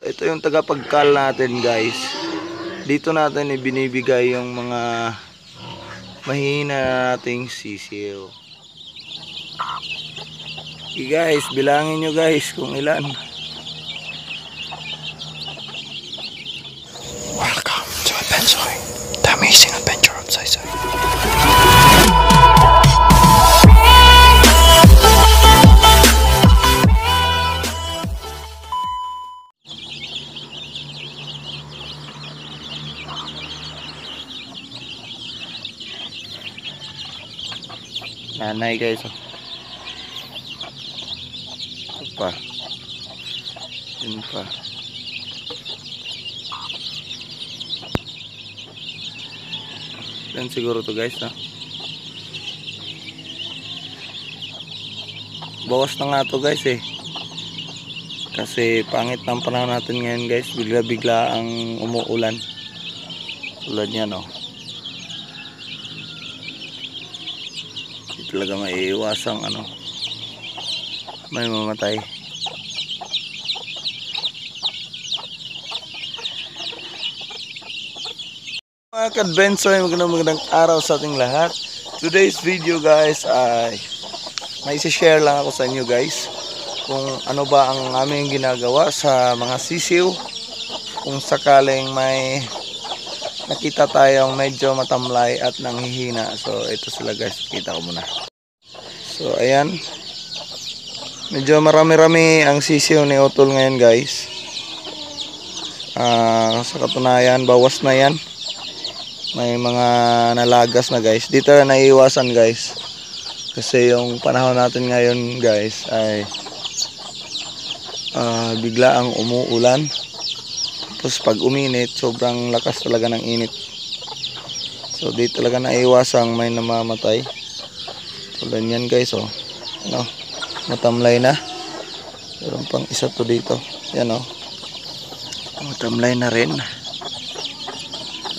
Ito yung tagapagkal natin, guys. Dito natin ibinibigay yung mga mahina nating sisiw. Okay guys, bilangin nyo guys kung ilan. Welcome to Bensoy, the amazing adventure of Saysay. Nanay guys. Ito pa. Yun pa. Yan siguro to guys, no? Bawas na nga to guys eh. Kasi pangit ng panahon natin ngayon guys. Bigla-bigla ang umuulan. Tulad niya, no? Hindi talaga maiiwasang may mamatay. Mga ka-Bensoy, magandang araw sa ating lahat. Today's video guys ay may isi-share lang ako sa inyo guys kung ano ba ang aming ginagawa sa mga sisiw kung sakaling may nakita tayong medyo matamlay at nanghihina. So ito sila guys, kita ko muna. So ayan, medyo marami-rami ang sisiw ni Utol ngayon guys. Sa katunayan, bawas na yan. May mga nalagas na guys. Dito na naiiwasan guys. Kasi yung panahon natin ngayon guys ay bigla ang umuulan. Tapos pag uminit, sobrang lakas talaga ng init. So dito talaga naiiwasang may namamatay. Tulad yan guys, oh. Ano? Matamlay na. Meron pang isa to dito. Yan, oh. Matamlay na rin.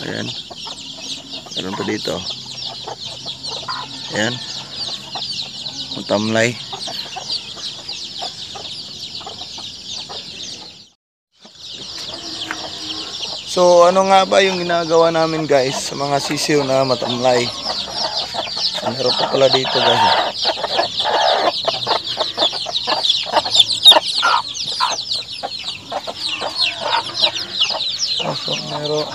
Ayan. Meron pa dito. Ayan. Matamlay. So ano nga ba yung ginagawa namin guys sa mga sisiw na matamlay? Meron pa pala dito guys. So meron.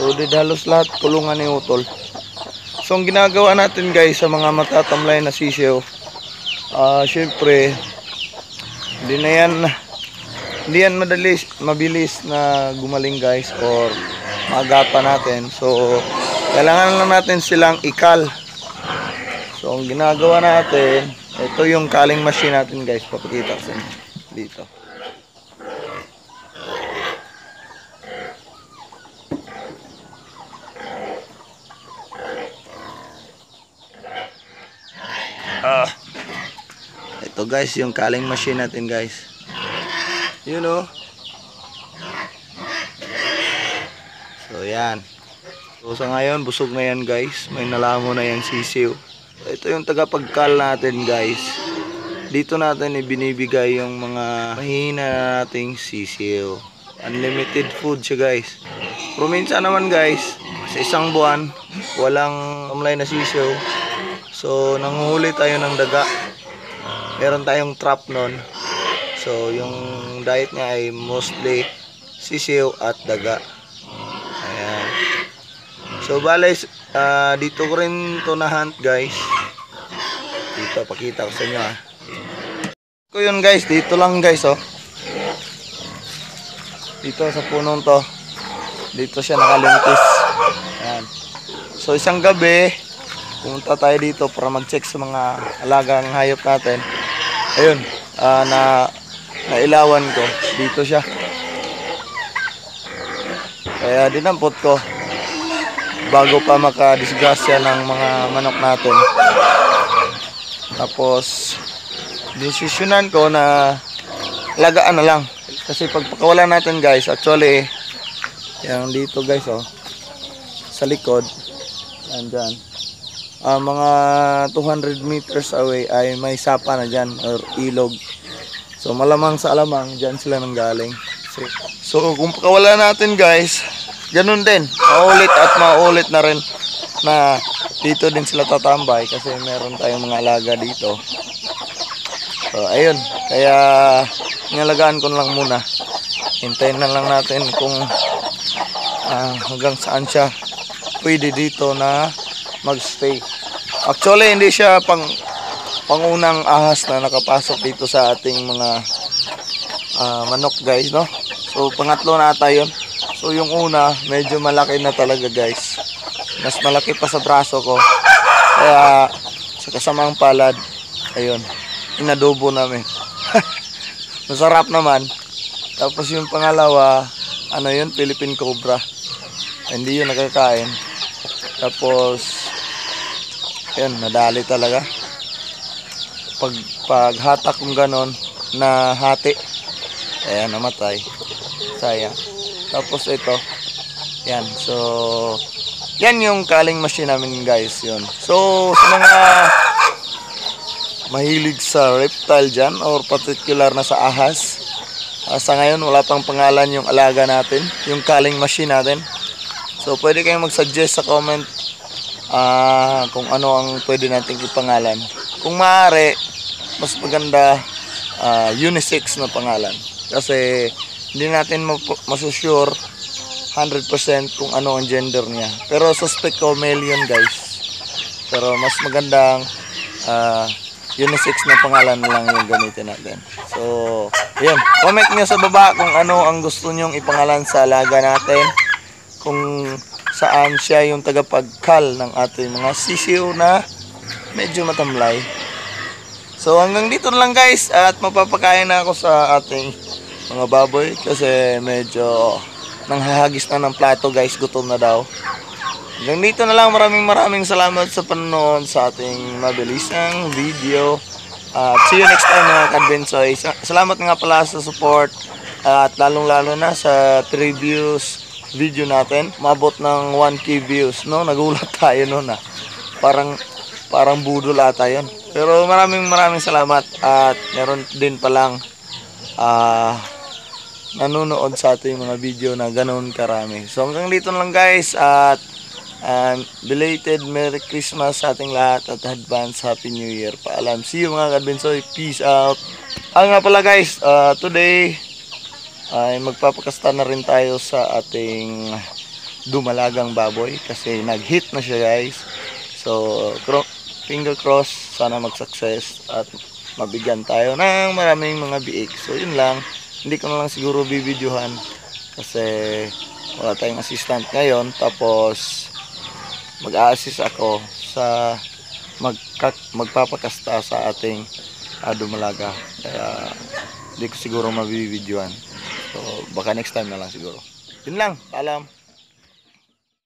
So halos lahat kulungan ni Utol. So ang ginagawa natin guys sa mga matatamlay na sisiw, syempre hindi yan mabilis na gumaling guys or maagapan natin. So kailangan lang natin silang ikal. So ang ginagawa natin, ito yung culling machine natin guys, papakita ko sa inyo dito. Ito guys yung culling machine natin guys. You know. So yan. So sa ngayon busog na yan guys. May nalamo na yung sisiw. Ito yung tagapagkal natin guys. Dito natin ibinibigay yung mga mahina nating sisiw. Unlimited food siya guys. Pero minsan naman guys, sa isang buwan walang tamlay na sisiw. So nanguhuli tayo ng daga. Meron tayong trap nun. So yung diet niya ay mostly sisiw at daga. Ayan. So bale dito ko rin to na hunt guys. Dito pakita ko sa inyo ko yun guys, dito lang guys oh. Dito sa punong to. Dito siya nakalintis. Ayan. So isang gabi pumunta tayo dito para mag-check sa mga alagang hayop natin. Ayun, nailawan ko. Dito siya. Kaya dinampot ko bago pa makadisgrasya ng mga manok natin. Tapos desisyonan ko na lagaan na lang. Kasi pagpakawalan natin guys, actually yung dito guys oh, sa likod yan dyan, mga 200 meters away ay may sapa na dyan or ilog. So malamang sa alamang dyan sila nanggaling. So kung pakawala natin guys, ganun din, maulit at maulit na rin na dito din sila tatambay kasi meron tayong mga alaga dito. So ayun, kaya nalagaan ko na lang muna. Hintayin na lang natin kung hanggang saan siya pwede dito na magstay. Actually hindi siya pangunang ahas na nakapasok dito sa ating mga manok guys, no? So pangatlo na ata yun. So yung una medyo malaki na talaga guys, mas malaki pa sa braso ko, kaya sa kasamang palad ayun, inadobo namin. Masarap naman. Tapos yung pangalawa, ano yun, Philippine Cobra, hindi yun nakakain. Tapos ayun, nadali talaga pag hatak kong ganon na hati, ayan, namatay, sayang. Tapos ito, yan, so yan yung culling machine namin guys, yun. So sa mga mahilig sa reptile dyan or particular na sa ahas, sa ngayon wala pang pangalan yung alaga natin, yung culling machine natin. So pwede kayong mag-suggest sa comment kung ano ang pwede natin ipangalan. Kung maaari, mas maganda unisex na pangalan, kasi hindi natin masusure 100% kung ano ang gender niya. Pero suspect ko male yun guys. Pero mas magandang unisex na pangalan na lang yung gamitin natin. So yun, comment nyo sa baba kung ano ang gusto nyong ipangalan sa alaga natin, kung saan siya yung tagapagkal ng ating mga sisiw na medyo matamlay. So hanggang dito na lang guys, at mapapakain na ako sa ating mga baboy kasi medyo nanghahagis na ng plato guys, gutom na daw. Hanggang dito na lang, maraming salamat sa panonood sa ating mabilisang video. See you next time mga Kadbensoy. Salamat nga pala sa support, at lalong-lalo na sa previous video natin. Mabot ng 1k views, no? Nagulat tayo noon, parang budol ata yun. Pero maraming salamat, at meron din palang nanonood sa ating mga video na ganoon karami. So hanggang dito na lang guys, at belated Merry Christmas sa ating lahat at advance Happy New Year. Paalam. See you mga Kadbensoy. Peace out. Nga pala guys, today ay magpapakasta na rin tayo sa ating dumalagang baboy kasi nag-hit na siya guys. So finger cross, sana mag-success at mabigyan tayo ng maraming mga biik. So yun lang, hindi ko na lang siguro bibidyohan kasi wala tayong assistant ngayon, tapos mag-a-assist ako sa magpapakasta sa ating dumalaga, kaya hindi ko siguro mabibidyohan. So baka next time na lang siguro. Yun lang, paalam.